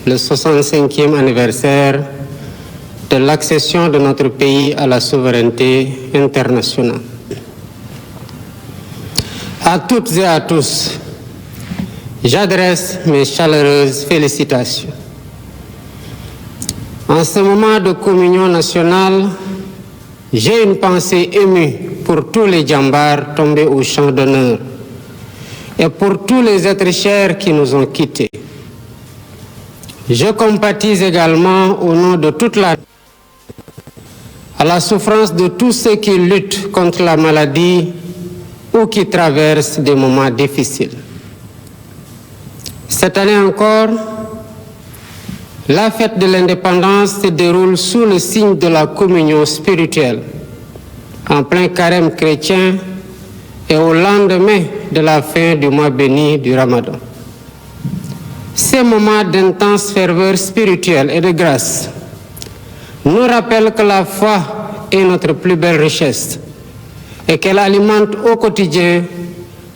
le 65e anniversaire de l'accession de notre pays à la souveraineté internationale. À toutes et à tous, j'adresse mes chaleureuses félicitations. En ce moment de communion nationale, j'ai une pensée émue pour tous les djambars tombés au champ d'honneur et pour tous les êtres chers qui nous ont quittés. Je compatis également au nom de toute la à la souffrance de tous ceux qui luttent contre la maladie ou qui traversent des moments difficiles. Cette année encore, la fête de l'indépendance se déroule sous le signe de la communion spirituelle, en plein carême chrétien et au lendemain de la fin du mois béni du Ramadan. Ces moments d'intense ferveur spirituelle et de grâce nous rappellent que la foi est notre plus belle richesse et qu'elle alimente au quotidien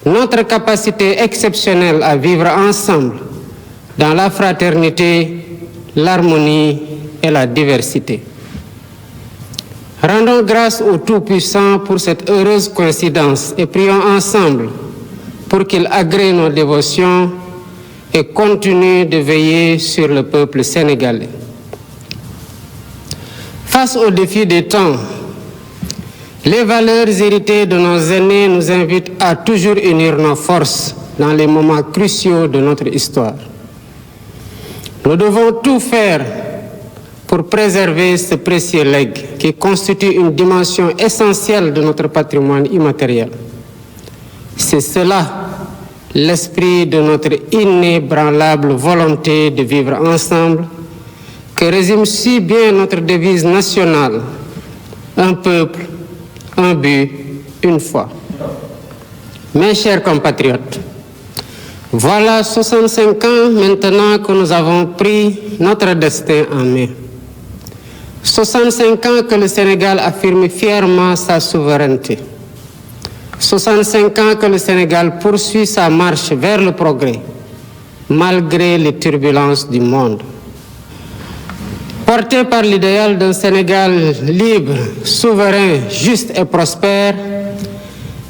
notre capacité exceptionnelle à vivre ensemble dans la fraternité, l'harmonie et la diversité. Rendons grâce au Tout-Puissant pour cette heureuse coïncidence et prions ensemble pour qu'il agrée nos dévotions et continue de veiller sur le peuple sénégalais. Face aux défis des temps, les valeurs héritées de nos aînés nous invitent à toujours unir nos forces dans les moments cruciaux de notre histoire. Nous devons tout faire pour préserver ce précieux legs qui constitue une dimension essentielle de notre patrimoine immatériel. C'est cela l'esprit de notre inébranlable volonté de vivre ensemble que résume si bien notre devise nationale, un peuple, un but, une foi. Mes chers compatriotes, voilà 65 ans maintenant que nous avons pris notre destin en main. 65 ans que le Sénégal affirme fièrement sa souveraineté. 65 ans que le Sénégal poursuit sa marche vers le progrès, malgré les turbulences du monde. Porté par l'idéal d'un Sénégal libre, souverain, juste et prospère,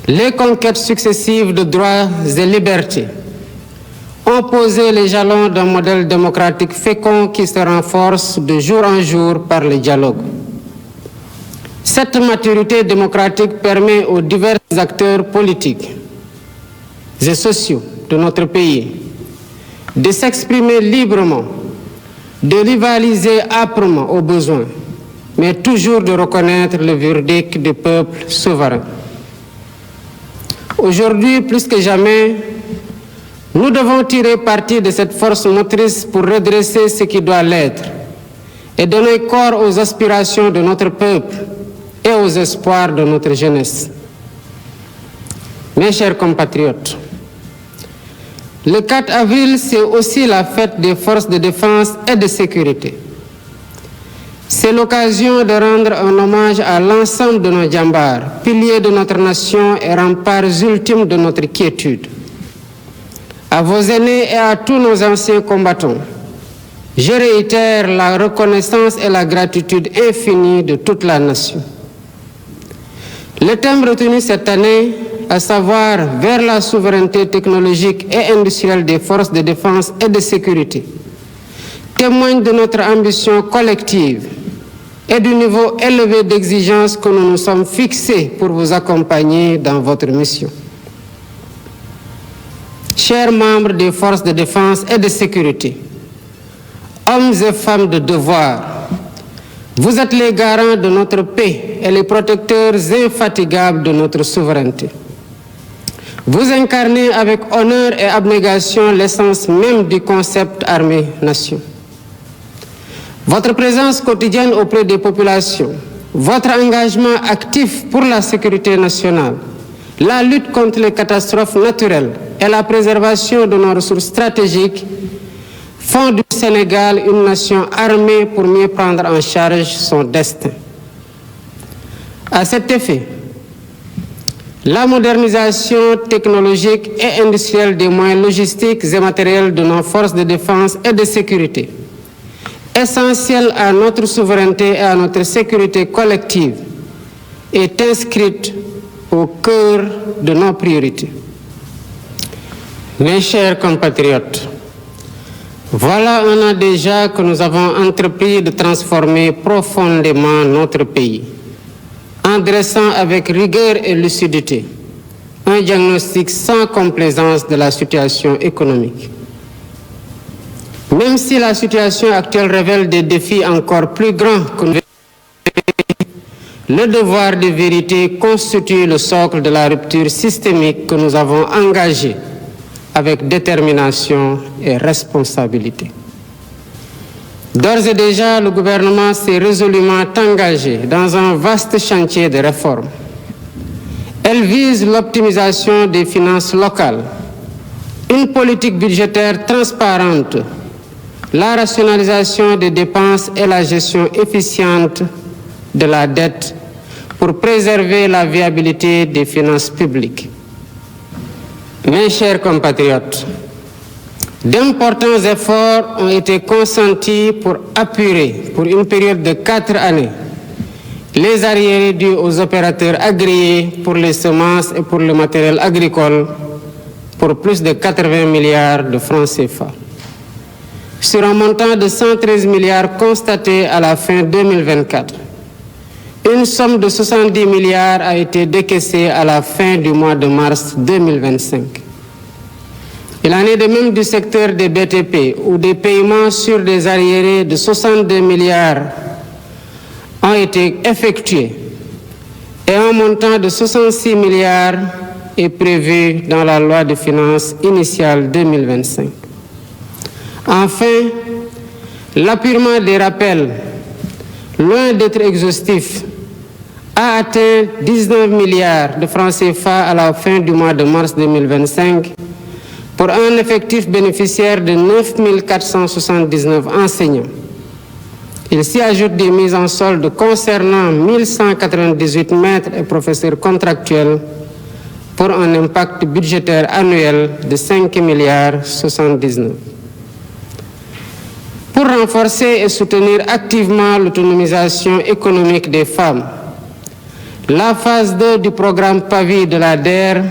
les conquêtes successives de droits et libertés ont posé les jalons d'un modèle démocratique fécond qui se renforce de jour en jour par le dialogue. Cette maturité démocratique permet aux divers acteurs politiques et sociaux de notre pays de s'exprimer librement, de rivaliser âprement au besoin, mais toujours de reconnaître le verdict du peuple souverain. Aujourd'hui, plus que jamais, nous devons tirer parti de cette force motrice pour redresser ce qui doit l'être et donner corps aux aspirations de notre peuple et aux espoirs de notre jeunesse. Mes chers compatriotes, le 4 avril, c'est aussi la fête des forces de défense et de sécurité. C'est l'occasion de rendre un hommage à l'ensemble de nos djambars, piliers de notre nation et remparts ultimes de notre quiétude. À vos aînés et à tous nos anciens combattants, je réitère la reconnaissance et la gratitude infinie de toute la nation. Le thème retenu cette année, à savoir vers la souveraineté technologique et industrielle des forces de défense et de sécurité, témoigne de notre ambition collective et du niveau élevé d'exigence que nous nous sommes fixés pour vous accompagner dans votre mission. Chers membres des forces de défense et de sécurité, hommes et femmes de devoir, vous êtes les garants de notre paix et les protecteurs infatigables de notre souveraineté. Vous incarnez avec honneur et abnégation l'essence même du concept armée-nation. Votre présence quotidienne auprès des populations, votre engagement actif pour la sécurité nationale, la lutte contre les catastrophes naturelles et la préservation de nos ressources stratégiques font du Sénégal une nation armée pour mieux prendre en charge son destin. À cet effet, la modernisation technologique et industrielle des moyens logistiques et matériels de nos forces de défense et de sécurité essentielle à notre souveraineté et à notre sécurité collective, est inscrite au cœur de nos priorités. Mes chers compatriotes, voilà un an déjà que nous avons entrepris de transformer profondément notre pays, en dressant avec rigueur et lucidité un diagnostic sans complaisance de la situation économique. Même si la situation actuelle révèle des défis encore plus grands que nous, le devoir de vérité constitue le socle de la rupture systémique que nous avons engagée avec détermination et responsabilité. D'ores et déjà, le gouvernement s'est résolument engagé dans un vaste chantier de réforme. Elle vise l'optimisation des finances locales, une politique budgétaire transparente, la rationalisation des dépenses et la gestion efficiente de la dette pour préserver la viabilité des finances publiques. Mes chers compatriotes, d'importants efforts ont été consentis pour apurer, pour une période de 4 années, les arriérés dus aux opérateurs agréés pour les semences et pour le matériel agricole pour plus de 80 milliards de francs CFA. Sur un montant de 113 milliards constaté à la fin 2024, une somme de 70 milliards a été décaissée à la fin du mois de mars 2025. Il en est de même du secteur des BTP, où des paiements sur des arriérés de 62 milliards ont été effectués et un montant de 66 milliards est prévu dans la loi de finances initiale 2025. Enfin, l'appurement des rappels, loin d'être exhaustif, a atteint 19 milliards de francs CFA à la fin du mois de mars 2025 pour un effectif bénéficiaire de 9 479 enseignants. Il s'y ajoute des mises en solde concernant 1198 maîtres et professeurs contractuels pour un impact budgétaire annuel de 5 milliards 79. Pour renforcer et soutenir activement l'autonomisation économique des femmes, la phase 2 du programme PAVI de la DER,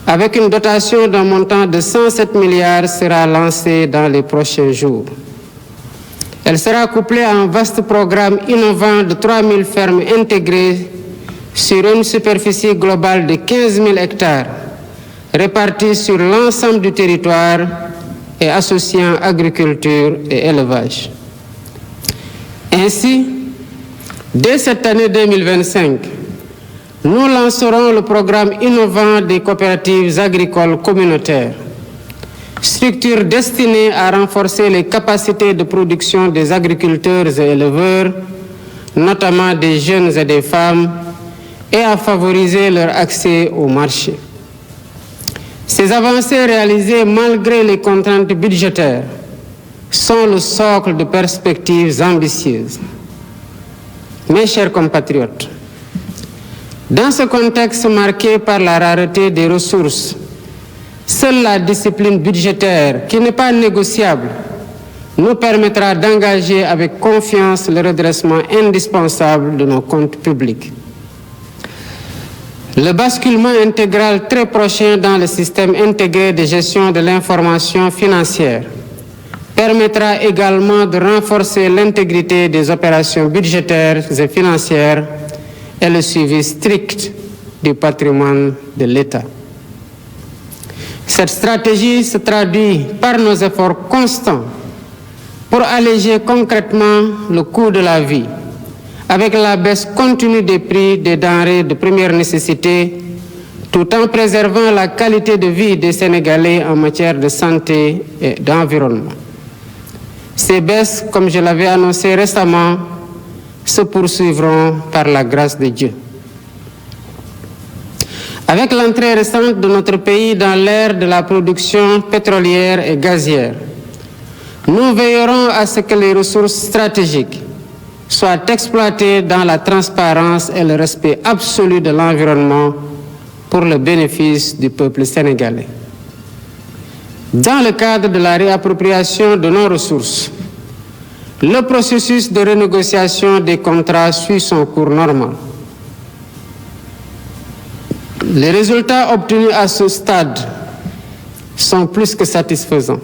avec une dotation d'un montant de 107 milliards, sera lancée dans les prochains jours. Elle sera couplée à un vaste programme innovant de 3 000 fermes intégrées sur une superficie globale de 15 000 hectares, réparties sur l'ensemble du territoire et associant agriculture et élevage. Ainsi, dès cette année 2025, nous lancerons le programme innovant des coopératives agricoles communautaires, structure destinée à renforcer les capacités de production des agriculteurs et éleveurs, notamment des jeunes et des femmes, et à favoriser leur accès au marché. Ces avancées réalisées malgré les contraintes budgétaires sont le socle de perspectives ambitieuses. Mes chers compatriotes, dans ce contexte marqué par la rareté des ressources, seule la discipline budgétaire, qui n'est pas négociable, nous permettra d'engager avec confiance le redressement indispensable de nos comptes publics. Le basculement intégral très prochain dans le système intégré de gestion de l'information financière permettra également de renforcer l'intégrité des opérations budgétaires et financières et le suivi strict du patrimoine de l'État. Cette stratégie se traduit par nos efforts constants pour alléger concrètement le coût de la vie, avec la baisse continue des prix des denrées de première nécessité, tout en préservant la qualité de vie des Sénégalais en matière de santé et d'environnement. Ces baisses, comme je l'avais annoncé récemment, se poursuivront par la grâce de Dieu. Avec l'entrée récente de notre pays dans l'ère de la production pétrolière et gazière, nous veillerons à ce que les ressources stratégiques soient exploitées dans la transparence et le respect absolu de l'environnement pour le bénéfice du peuple sénégalais. Dans le cadre de la réappropriation de nos ressources, Le processus de renégociation des contrats suit son cours normal. Les résultats obtenus à ce stade sont plus que satisfaisants.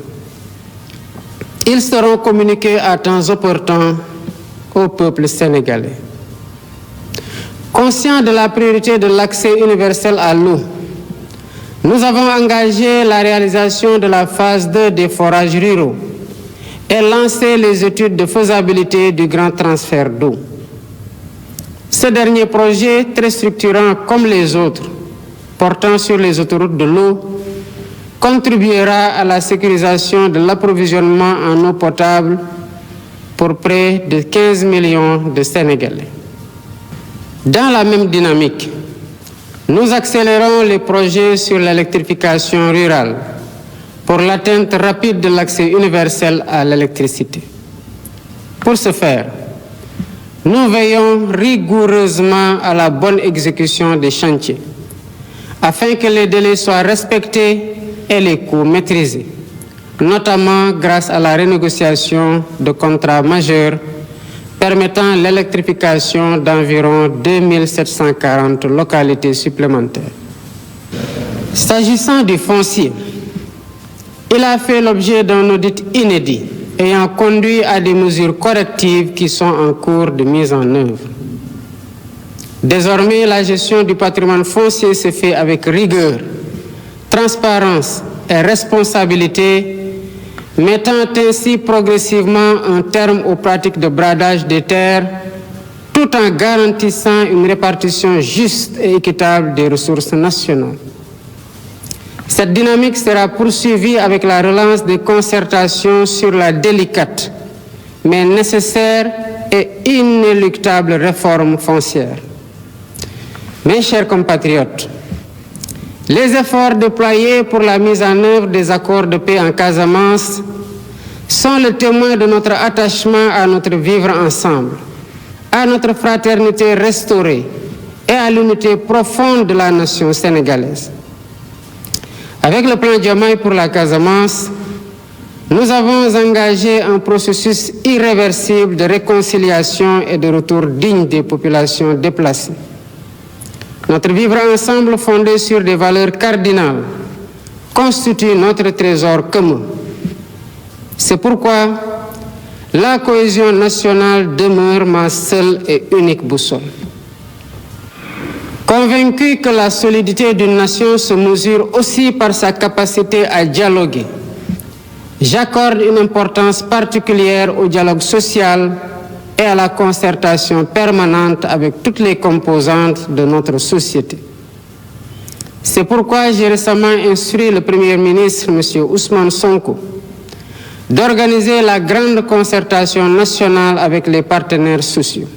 Ils seront communiqués à temps opportun au peuple sénégalais. Conscient de la priorité de l'accès universel à l'eau, nous avons engagé la réalisation de la phase 2 des forages ruraux et lancé les études de faisabilité du grand transfert d'eau. Ce dernier projet, très structurant comme les autres, portant sur les autoroutes de l'eau, contribuera à la sécurisation de l'approvisionnement en eau potable pour près de 15 millions de Sénégalais. Dans la même dynamique, nous accélérons les projets sur l'électrification rurale pour l'atteinte rapide de l'accès universel à l'électricité. Pour ce faire, nous veillons rigoureusement à la bonne exécution des chantiers, afin que les délais soient respectés et les coûts maîtrisés, notamment grâce à la renégociation de contrats majeurs permettant l'électrification d'environ 2740 localités supplémentaires. S'agissant du foncier, il a fait l'objet d'un audit inédit ayant conduit à des mesures correctives qui sont en cours de mise en œuvre. Désormais, la gestion du patrimoine foncier se fait avec rigueur, transparence et responsabilité, mettant ainsi progressivement un terme aux pratiques de bradage des terres, tout en garantissant une répartition juste et équitable des ressources nationales. Cette dynamique sera poursuivie avec la relance des concertations sur la délicate, mais nécessaire et inéluctable réforme foncière. Mes chers compatriotes, les efforts déployés pour la mise en œuvre des accords de paix en Casamance sont le témoin de notre attachement à notre vivre ensemble, à notre fraternité restaurée et à l'unité profonde de la nation sénégalaise. Avec le plan Diomaye pour la Casamance, nous avons engagé un processus irréversible de réconciliation et de retour digne des populations déplacées. Notre vivre ensemble fondé sur des valeurs cardinales constitue notre trésor commun. C'est pourquoi la cohésion nationale demeure ma seule et unique boussole. Convaincu que la solidité d'une nation se mesure aussi par sa capacité à dialoguer, j'accorde une importance particulière au dialogue social et à la concertation permanente avec toutes les composantes de notre société. C'est pourquoi j'ai récemment instruit le Premier ministre, M. Ousmane Sonko, d'organiser la grande concertation nationale avec les partenaires sociaux,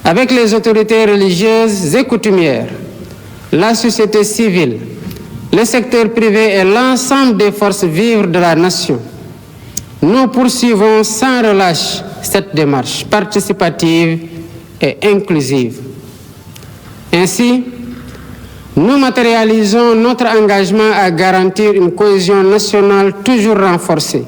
avec les autorités religieuses et coutumières, la société civile, le secteur privé et l'ensemble des forces vives de la nation. Nous poursuivons sans relâche cette démarche participative et inclusive. Ainsi, nous matérialisons notre engagement à garantir une cohésion nationale toujours renforcée,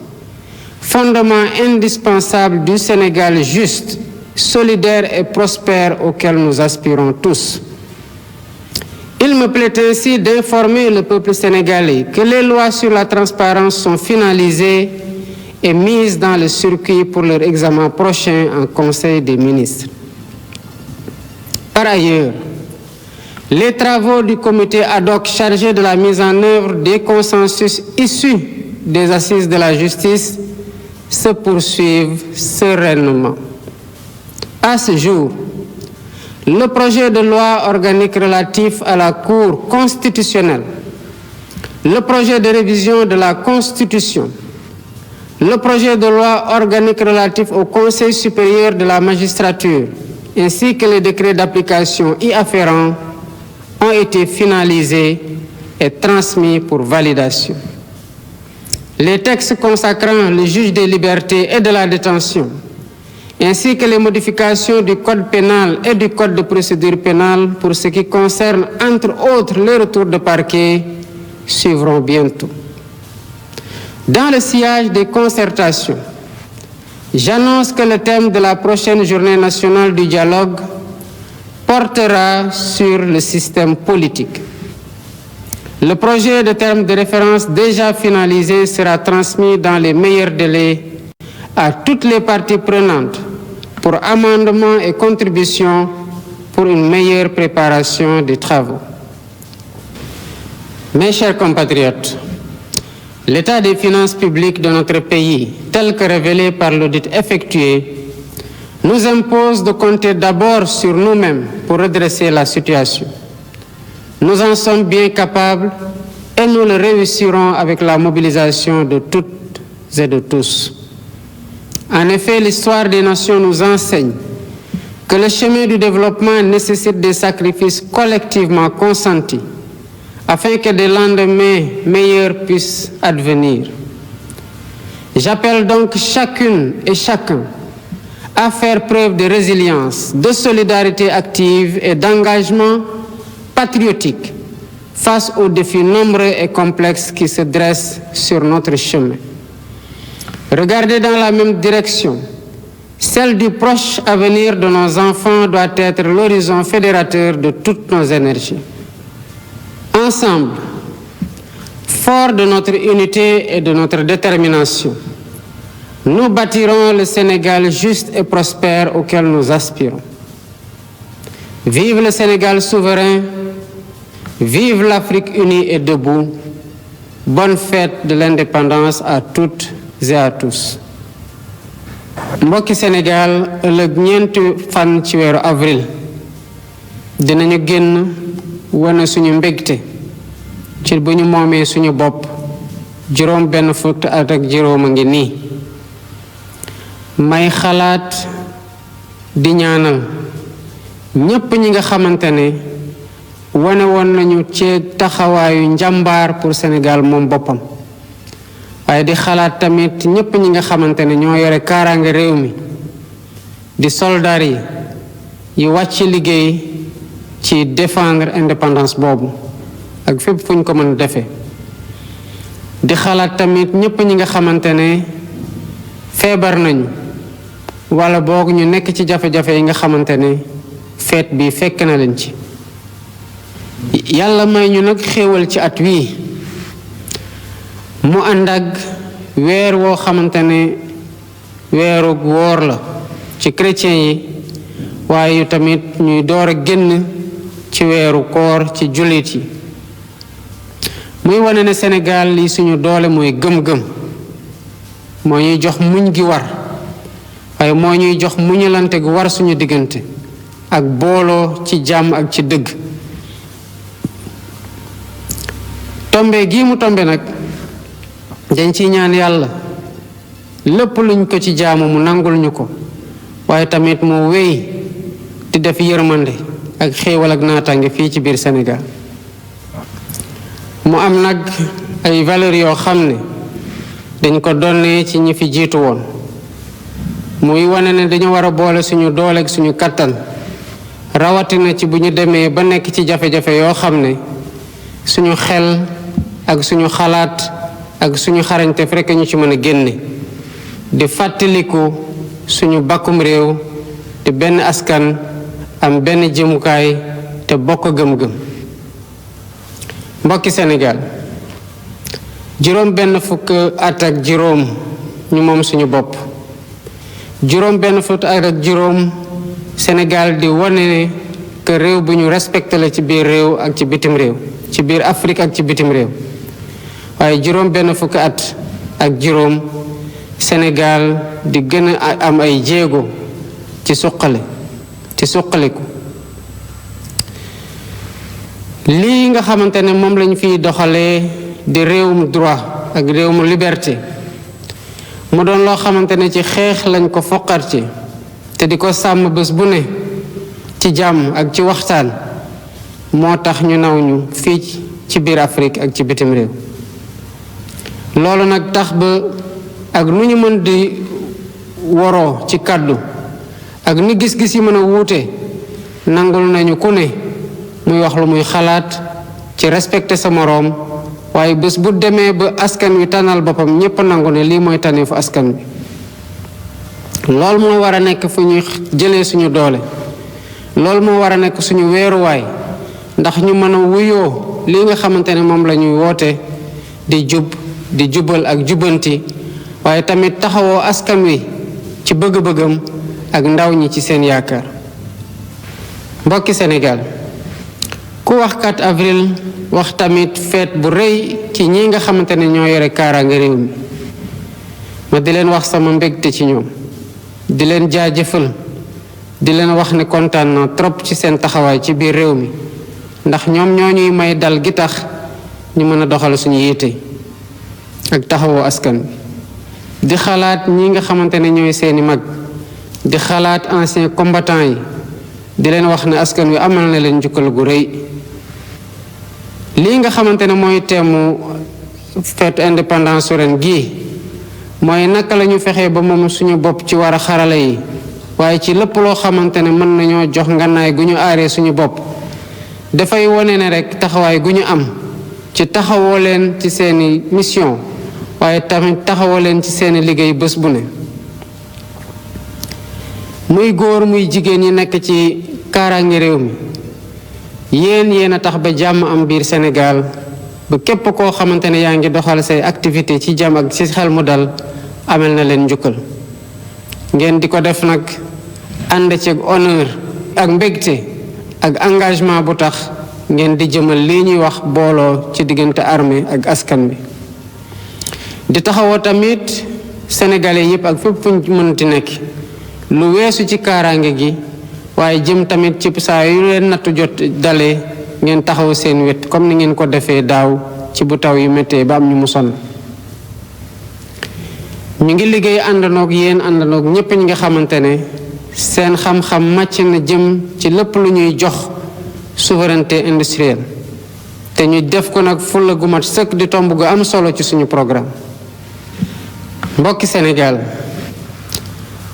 fondement indispensable du Sénégal juste, solidaire et prospère auquel nous aspirons tous. Il me plaît ainsi d'informer le peuple sénégalais que les lois sur la transparence sont finalisées et mises dans le circuit pour leur examen prochain en Conseil des ministres. Par ailleurs, les travaux du comité ad hoc chargé de la mise en œuvre des consensus issus des assises de la justice se poursuivent sereinement. À ce jour, le projet de loi organique relatif à la Cour constitutionnelle, le projet de révision de la Constitution, le projet de loi organique relatif au Conseil supérieur de la magistrature, ainsi que les décrets d'application y afférents, ont été finalisés et transmis pour validation. Les textes consacrant le juge des libertés et de la détention, ainsi que les modifications du Code pénal et du Code de procédure pénale pour ce qui concerne, entre autres, les retours de parquet, suivront bientôt. Dans le sillage des concertations, J'annonce que le thème de la prochaine journée nationale du dialogue portera sur le système politique. Le projet de terme de référence déjà finalisé sera transmis dans les meilleurs délais à toutes les parties prenantes pour amendements et contributions pour une meilleure préparation des travaux. Mes chers compatriotes, l'état des finances publiques de notre pays, tel que révélé par l'audit effectué, nous impose de compter d'abord sur nous-mêmes pour redresser la situation. Nous en sommes bien capables et nous le réussirons avec la mobilisation de toutes et de tous. En effet, l'histoire des nations nous enseigne que le chemin du développement nécessite des sacrifices collectivement consentis afin que des lendemains meilleurs puissent advenir. J'appelle donc chacune et chacun à faire preuve de résilience, de solidarité active et d'engagement patriotique face aux défis nombreux et complexes qui se dressent sur notre chemin. Regarder dans la même direction, celle du proche avenir de nos enfants doit être l'horizon fédérateur de toutes nos énergies. Ensemble, forts de notre unité et de notre détermination, nous bâtirons le Sénégal juste et prospère auquel nous aspirons. Vive le Sénégal souverain, vive l'Afrique unie et debout. Bonne fête de l'indépendance à toutes et à tous. mbokki Sénégal ëllëg ñeenti fan ci weeru avril dinañu génn wane suñu mbégte ci bu ñu moomee suñu bopp juróom benn fukk at ak juróom a ngi nii may xalaat di ñaanal ñépp ñi nga xamante ne wane woon nañu ci taxawaayu njàmbaar pour Sénégal moom boppam waaye di xalaat tamit ñépp ñi nga xamante ne ñoo yore kaaraange réew mi di soldaar yi wàcc liggéey ci défendre indépendance boobu ak fépp fu ñu ko mën defee di xalaat tamit ñépp ñi nga xamante ne feebar nañu wala boog ñu nekk ci jafe-jafe yi nga xamante ne feet bi fekk na leen ci yàlla may ñu nag xéewal ci at wii mu ànd ak weer woo xamante ne weeru woor la ci chrétien yi waaye yu tamit ñuy door a génn ci weeru koor ci jullit yi muy wane ne Sénégal li suñu doole mooy gëm-gëm moo ñuy jox muñ gi war waaye moo ñuy jox muñalante gu war suñu diggante ak booloo ci jàmm ak ci dëgg tombe gii mu tombe nag dañ ci ñaan yàlla lépp luñ ko ci jaamu mu nangul ñu ko waaye tamit mu wéy di def yërmande ak xéewal ak naataange fii ci biir Sénégal mu am nag ay valeurs yoo xam ne dañ ko donnee ci ñi fi jiitu woon muy wane ne dañu war a boole suñu doole ak suñu kattan rawatina ci bu ñu demee ba nekk ci jafe-jafe yoo xam ne suñu xel ak suñu xalaat ak suñu xarañte fekk ñu ci mën a génne di fàttaliku suñu bakkum réew di benn askan am benn jëmukaay te bokk gëm-gëm mbokki Sénégal juróom benn fukk at ak juróom ñu moom suñu bopp juróom benn fukk at ak juróom Sénégal di wane ne que réew bu ñu respecté la ci biir réew ak ci bitim réew ci biir Afrique ak ci bitim réew waaye juróom benn fukk at ak juróom Sénégal di gën a am ay jéego ci suqaliku lii nga xamante ne moom lañ fiy doxalee di réewum droit ak réewum liberté mu doon loo xamante ne ci xeex lañ ko foqar ci te di ko sàmm bés bu ne ci jàmm ak ci waxtaan moo tax ñu naw ñu fii ci biir Afrique ak ci bitim réew loolu nag tax ba ak nu ñu mën di woroo ci kàddu ak ni gis-gis yi mën a wuute nangul nañu ku ne muy wax lu muy xalaat ci respecté sa moroom waaye bés bu demee ba askan wi tànnal boppam ñépp nangu ne lii mooy tànneefu askan wi loolu moo war a nekk fu ñuy jëlee suñu doole, loolu moo war a nekk suñu weeruwaay ndax ñu mën a wuyoo li nga xamante ne moom la ñuy woote di jub di jubal ak jubanti, waaye tamit taxawoo askan wi ci bëgg-bëggam ak ndaw ñi ci seen yaakaar. mbokki Sénégal, ku wax 4 avril wax tamit fête bu rëy ci ñi nga xamante ne ñoo yore kaaraange réew mi. ma di leen wax sama mbégte ci ñoom, di leen jaajëfal, di leen wax ne kontaan na trop ci seen taxawaay ci biir réew mi, ndax ñoom ñoo ñuy may dal gi tax ñu mën a doxal suñu yitte ak taxawoo askan bi. di xalaat ñi nga xamante ne ñooy seeni mag, di xalaat anciens combattants yi, di leen wax ne askan wi amal na leen njukkal gu rëy. lii nga xamante ne mooy teemu fête indépendance ren gii mooy naka la ñu fexee ba moom suñu bopp ci war a xarala yi, waaye ci lépp loo xamante ne mën nañoo jox ngànnaay gu ñu aaree suñu bopp. dafay wone ne rek taxawaay gu ñu am ci taxawoo leen ci seeni mission, waaye tamit taxawoo leen ci seeni liggéey bés bu ne. muy góor muy jigéen ñi nekk ci kaaraange réew mi, yéen a tax ba jàmm am biir Sénégal, ba képp koo xamante ne yaa ngi doxal say activité ci jàmm ak ci xel mu dal amel na leen njukkal. ngeen di ko def nag ànd ci honneur ak mbégte ak engagement bu tax ngeen di jëmal lii ñuy wax booloo ci diggante armée ak askan bi. di taxawoo tamit sénégalais yépp ak fépp fuñ mënti nekk lu weesu ci kaaraange gi, waaye jëm tamit ci saa yu leen nattu jot dalee ngeen taxaw seen wet comme ni ngeen ko defee daaw ci bu taw yu méttee ba am ñu mu sonn. ñu ngi liggéey àndanoog yéen, àndanoog ñépp ñi nga xamante ne seen xam-xam màcc na jëm ci lépp lu ñuy jox souveraineté industrielle, te ñu def ko nag fulla gu mat sëkk di tomb gu am solo ci suñu programme. mbokki Sénégal,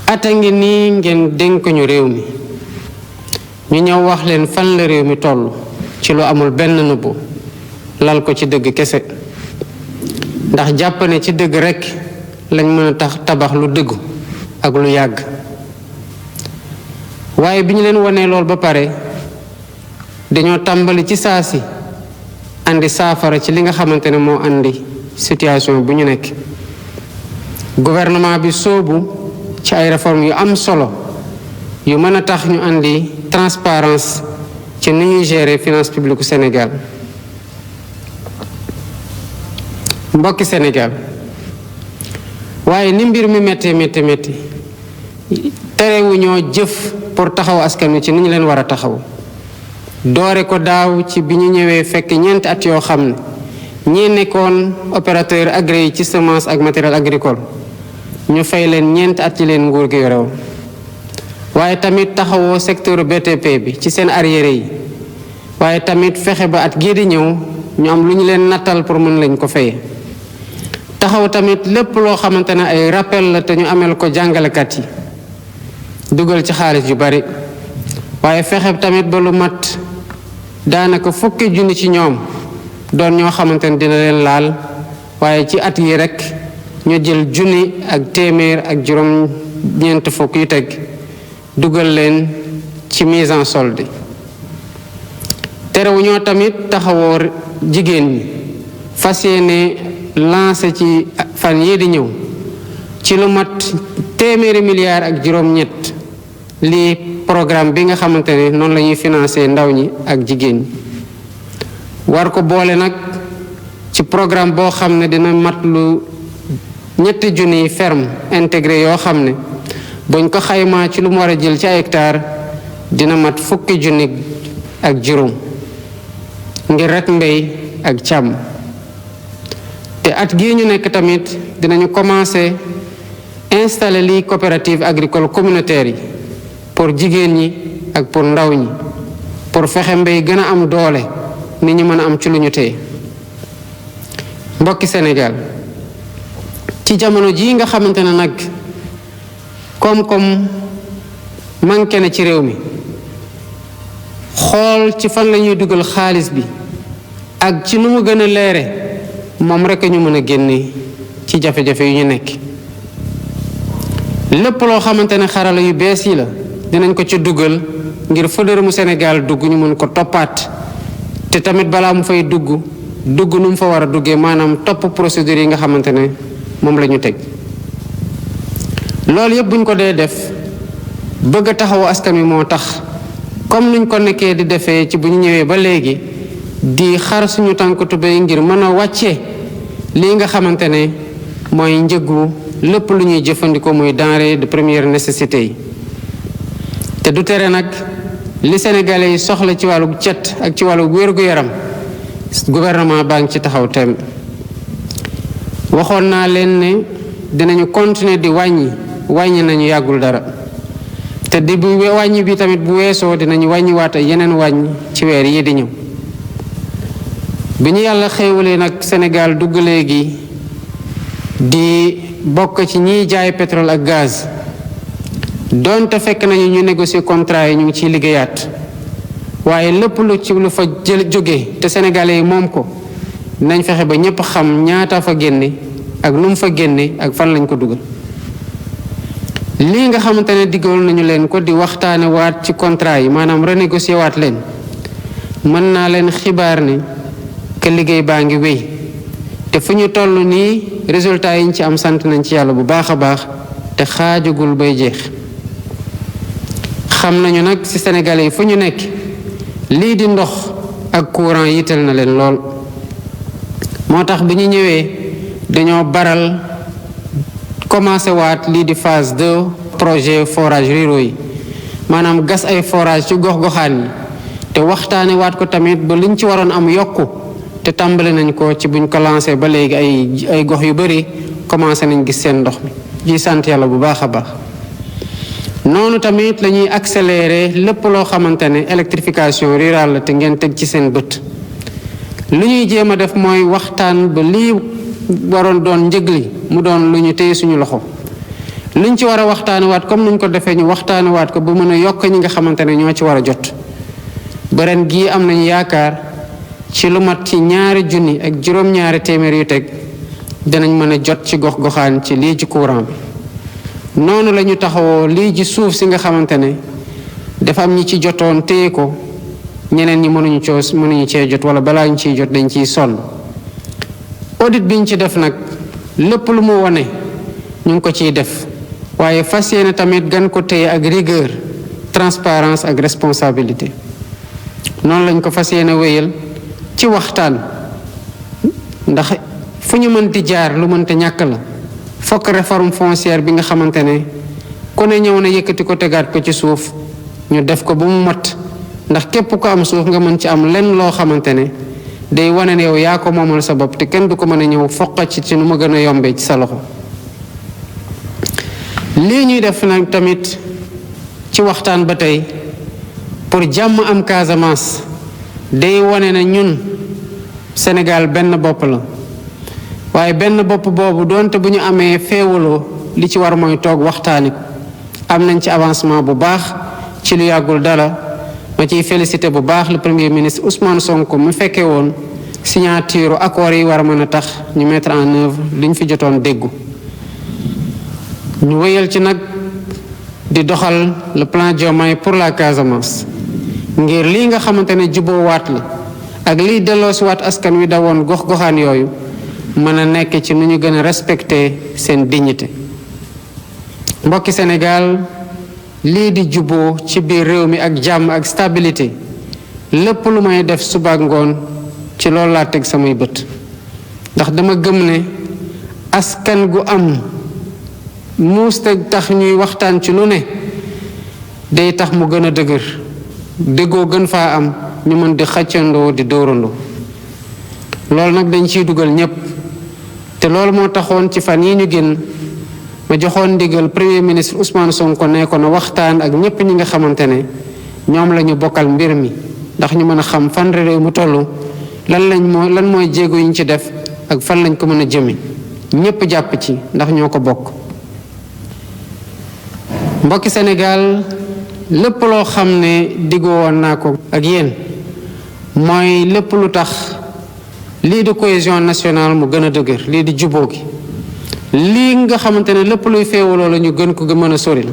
ata ngi nii ngeen dénk ñu réew mi, ñu ñëw wax leen fan la réew mi toll ci lu amul benn nëbbu, lal ko ci dëgg kese, ndax jàpp ne ci dëgg rekk lañ mën a tabax lu dëggu ak lu yàgg. waaye bi ñu leen wonee lool ba pare dañoo tàmbali ci saa si andi saafara ci li nga xamante ne moo andi situation bu ñu nekk. gouvernement bi soobu ci ay réformes yu am solo yu mën a tax ñu andi transparence ci ni ñuy gérer finance publique Sénégal. mbokki Sénégal, waaye ni mbir mi métti terewuñoo jëf pour taxaw askan wi ci ni ñu leen war a taxaw. doore ko daaw ci bi ñu ñëwee fekk ñeenti at yoo xam ne ñi nekkoon opérateur agréé ci semence ak matériel agricole ñu fay leen ñeenti at ci leen nguur gi yorewoon. waaye tamit taxawoo secteur BTP bi ci seen arriéré yi, waaye tamit fexe ba at gii di ñëw ñu am lu ñu leen nattal pour mën lañ ko fayee. taxaw tamit lépp loo xamante ne ay rappel la te ñu amel ko jàngalekat yi, dugal ci xaalis yu bari, waaye fexe tamit ba lu mat daanaka 10 junni ci ñoom doon ñoo xamante ne dina leen laal, waaye ci at yi rekk ñu jël junni ak téeméer ak juróom ñeent fukk yu teg dugal leen ci mise en solde. terewuñoo tamit taxawoo jigéen ñi, fas yéene lancé ci fan yii di ñëw ci lu mat téeméeri milliards ak juróom-ñett lii programme bi nga xamante ne noonu la ñuy financé ndaw ñi ak jigéen ñi. war ko boole nag ci programme boo xam ne dina mat lu 2 junniy ferme intégré yoo xam ne buñ ko xaymaa ci lu mu war a jël ci ay hectare dina mat 10 junni ak juróom ngir rek mbéy ak càmm. te at gii ñu nekk tamit dinañu commencé installer lii coopérative agricole communautaire yi pour jigéen ñi ak pour ndaw ñi, pour fexe mbéy gën a am doole ni ñu mën a am ci lu ñu téye. mbokki Sénégal, ci jamono jii nga xamante ne nag koom-koom manqué na ci réew mi, xool ci fan la ñuy dugal xaalis bi ak ci nu mu gën a leere moom rekk ñu mën a génne ci jafe-jafe yu ñu nekk. lépp loo xamante ne xarala yu bees yi la dinañ ko ci dugal ngir fu dërëmu Sénégal dugg ñu mën ko toppaat te tamit balaa mu fay dugg nu mu fa war a duggee maanaam topp procédure yi nga xamante ne moom la ñu teg. loolu yëpp buñ ko dee def bëgg a taxawu askan wi moo tax comme nuñ ko nekkee di defee ci bu ñu ñëwee ba léegi di xar suñu tànk tubéy ngir mën a wàcce lii nga xamante ne mooy njëgu lépp lu ñuy jëfandikoo muy denrée de première nécessité yi. te du tere nag li Sénégalais yi soxla ci wàllu cet ak ci wàllu wér-gu-yaram gouvernement baa ngi ci taxaw tem waxoon naa leen ne dinañu continuer di wàññi nañu yàggul dara te di bu wàññi bi tamit bu weesoo dinañu wàññi waata yeneen wàññi ci weer yi di ñëw. bi ñu yàlla xéewalee nag Sénégal dugg léegi di bokk ci ñiy jaay pétrole ak gaz doonte fekk nañu ñu négocier contrat yi ñu ngi ciy liggéeyaat waaye lépp lu fa jóge te sénégalais yi moom ko nañ fexe ba ñëpp xam ñaata fa génne ak nu mu fa génne ak fan lañ ko dugal. lii nga xamante ne diggoon nañu leen ko di waxtaane waat ci contrat yi maanaam renégocier waat leen mën naa leen xibaar ne que liggéey baa ngi wéy te fu ñu toll nii résultat yi ñu ci am sant nañ ci yàlla bu baax a baax te xaajagul bay jeex. xam nañu nag ci Sénégalais yi fu ñu nekk lii di ndox ak courant yitteel na leen lool moo tax bi ñu ñëwee dañoo baral commencé waat lii di phase 2 projet forage ruraux yi maanaam gas ay forage ci gox-goxaan yi te waxtaane waat ko tamit ba liñ ci waroon am yokku te tàmbali nañ ko ci buñ ko lancé ba léegi ay gox yu bari commencé nañ gis seen ndox mi ji sant yàlla bu baax a baax. noonu tamit la ñuy accélérer lépp loo xamante ne électrification rurale la te ngeen teg ci seen bët lu ñuy jéem a def mooy waxtaan ba lii waroon doon njëg li mu doon lu ñu téye suñu loxo luñ ci war a waxtaanewaat comme nuñ ko defee ñu waxtaanewaat ko ba mën a yokk ñi nga xamante ne ñoo ci war a jot. ba ren gii am nañu yaakaar ci lu mat ci 2 junni ak juróom-ñaari téeméer yu teg dinañ mën a jot ci gox-goxaan ci lii ci courant bi. noonu la ñu taxawoo lii ji suuf si nga xamante ne dafa am ñi ci jotoon téye ko ñeneen ñi mënuñu cee jot wala balaa ñu ciy jot dañ ciy sonn. audit bi ñu ci def nag lépp lu mu wone ñu ngi ko ciy def waaye fas yéene tamit gan ko téye ak rigueur transparence ak responsabilité. noonu lañ ko fas yéene wéyal ci waxtaan ndax fu ñu mën di jaar lu mënta ñàkk la. fokk réforme foncière bi nga xamante ne ku ne ñëw na yëkkati ko tegaat ko ci suuf ñu def ko ba mu mat ndax képp ko am suuf nga mën ci am lenn loo xamante ne day wane ne yow yaa ko moomal sa bopp te kenn du ko mën a ñëw foqa ci nu ma gën a yombee ci sa loxo. lii ñuy def nag tamit ci waxtaan ba tey pour jàmm am Casamance day wane na ñun Sénégal benn bopp la. waaye benn bopp boobu doonte bu ñu amee féewaloo li ci war mooy toog waxtaani ko am nañ ci avancement bu baax ci lu yàggul dara ma ciy félicité bu baax le premier ministre Ousmane Sonko mu fekkee woon signature accord yi war a mën a tax ñu mettre en œuvre li ñu fi jotoon déggu. ñu wéyal ci nag di doxal le plan Diomaye pour la Casamance ngir lii nga xamante ne juboo waat la ak liy delloosi waat askan wi dawoon gox-goxaan yooyu mën a nekk ci nu ñu gën a respecter seen dignité. mbokki Sénégal lii di juboo ci biir réew mi ak jàmm ak stabilité lépp lu may def suba ak ngoon ci loolu laa teg samay bët ndax dama gëm ne askan gu am muus te tax ñuy waxtaan ci lu ne day tax mu gën a dëgër déggoo gën faa am ñu mën di xàccandoo di dóorandoo loolu nag dañ ciy dugal ñépp te loolu moo taxoon ci fan yi ñu génn ma joxoon ndigal premier ministre Ousmane Sonko ne ko na waxtaan ak ñépp ñi nga xamante ne ñoom la ñu bokkal mbir mi ndax ñu mën a xam fan réew mu toll lan mooy jéego yi ñu ci def ak fan lañ ko mën a jëme ñépp jàpp ci ndax ñoo ko bokk. mbokki Sénégal lépp loo xam ne diggoo woon naa ko ak yéen mooy lépp lu tax lii di cohésion nationale mu gën a dëgër lii di juboo gi lii nga xamante ne lépp luy féewaloo la ñu gën ko mën a soril.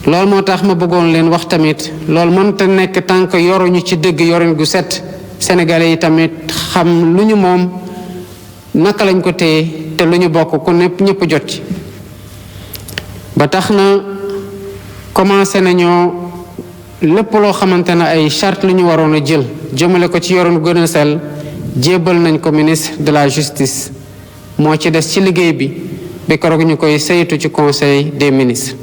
loolu moo tax ma bëggoon leen wax tamit loolu mënta nekk tant que yoruñu ci dëgg yorin gu set sénégalais yi tamit xam lu ñu moom naka lañ ko téye te lu ñu bokk ku ñëpp jot ci. ba tax na commencé nañoo lépp loo xamante ne ay charte lu ñu waroon a jël jëmale ko ci yorin gën a sell jébbal nañ ko ministre de la justice moo ci des ci liggéey bi ba keroog ñu koy saytu ci conseil des ministres.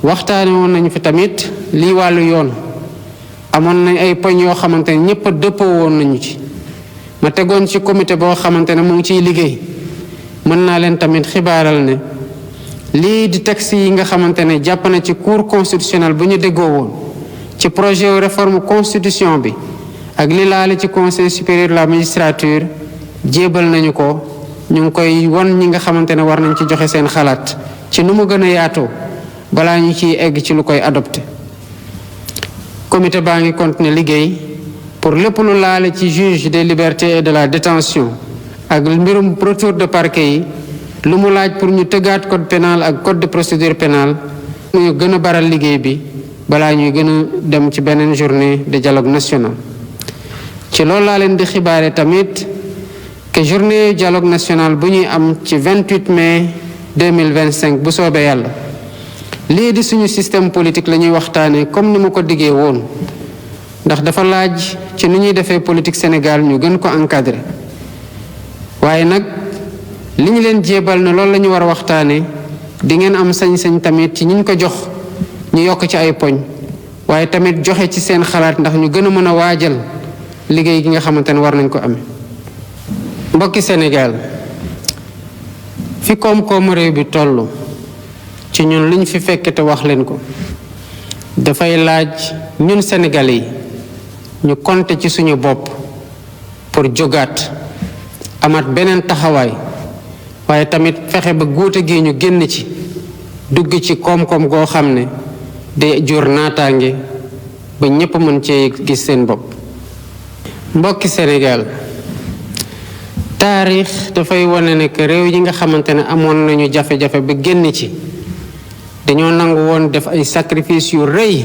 waxtaane woon nañu fi tamit lii wàllu yoon amoon nañ ay poñ yoo xamante ne ñëpp a dëppoo woon nañu ci ma tegoon ci comité boo xamante ne mu ngi ciy liggéey. mën naa leen tamit xibaaral ne lii di texte yi nga xamante ne jàpp na ci cour constitutionnel bu ñu déggoo woon ci projet wu réforme constitution bi ak li laale ci conseil supérieur de la magistrature jébal nañu ko ñu ngi koy won ñi nga xamante ne war nañ ci joxe seen xalaat ci nu mu gën a yaatoo balaa ñu ciy egg ci lu koy adopté. comité baa ngi continuer liggéey pour lépp lu laale ci juge des libertés et de la détention ak mbirum retour de parquet yi lu mu laaj pour ñu tëggaat code pénal ak code de procédure pénale ñu gën a baral liggéey bi balaa ñuy gën a dem ci beneen journée de dialogue national. ci loolu laa leen di xibaare tamit que journée dialogue national bu ñuy am ci 28 mai 2025 bu soobee yàlla lii di suñu système politique la ñuy waxtaanee comme ni ma ko diggee woon ndax dafa laaj ci ni ñuy defee politique Sénégal ñu gën ko encadrer. waaye nag li ñu leen jébal ne loolu la ñu war a waxtaane di ngeen am sañ-sañ tamit ci ñiñ ko jox ñu yokk ci ay poñ waaye tamit joxe ci seen xalaat ndax ñu gën a mën a waajal liggéey gi nga xamante ne war nañ ko amee. mbokki Sénégal fi koom-koomu réew bi toll ci ñun liñ fi fekk te wax leen ko dafay laaj ñun Sénégalais yi ñu compter ci suñu bopp pour jógaat amaat beneen taxawaay waaye tamit fexe ba guute gi ñu génn ci dugg ci koom-koom goo xam ne day jur naataange ba ñépp mën cee gis seen bopp. mbokki Sénégal taarix dafay wane ne que réew yi nga xamante ne amoon nañu jafe-jafe ba génn ci dañoo nangu woon def ay sacrifice yu rëy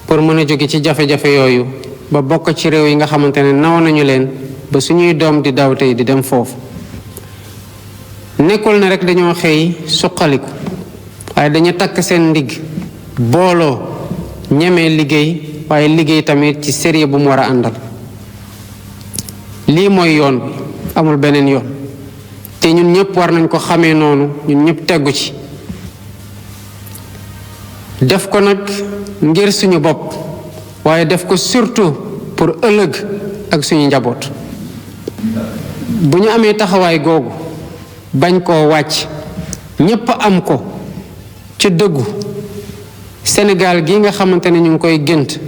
pour mën a jóge ci jafe-jafe yooyu ba bokk ci réew yi nga xamante ne naw nañu leen ba suñuy doom di daw tey di dem foofu. nekkul ne rek dañoo xëy suqaliku waaye dañu takk seen ndigg booloo ñemee liggéey waaye liggéey tamit ci sérieux bu mu war a àndal. lii mooy yoon bi amul beneen yoon te ñun ñëpp war nañ ko xamee noonu ñun ñëpp teggu ci def ko nag ngir suñu bopp waaye def ko surtout pour ëllëg ak suñu njaboot. bu ñu amee taxawaay googu bañ koo wàcc ñépp am ko ci dëggu Sénégal gi nga xamante ne ñu ngi koy gént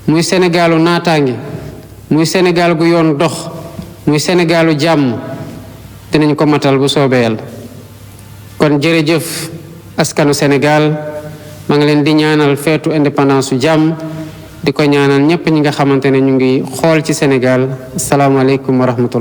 muy Sénégalu naataange muy Sénégal gu yoon dox muy Sénégalu jàmm dinañ ko matal bu soobee Yàlla. kon jërëjëf askanu Sénégal maa ngi leen di ñaanal feetu indépendance su jàmm di ko ñaanal ñépp ñi nga xamante ne ñu ngi xool ci Sénégal asalaamaaleykum wa rahmatullah.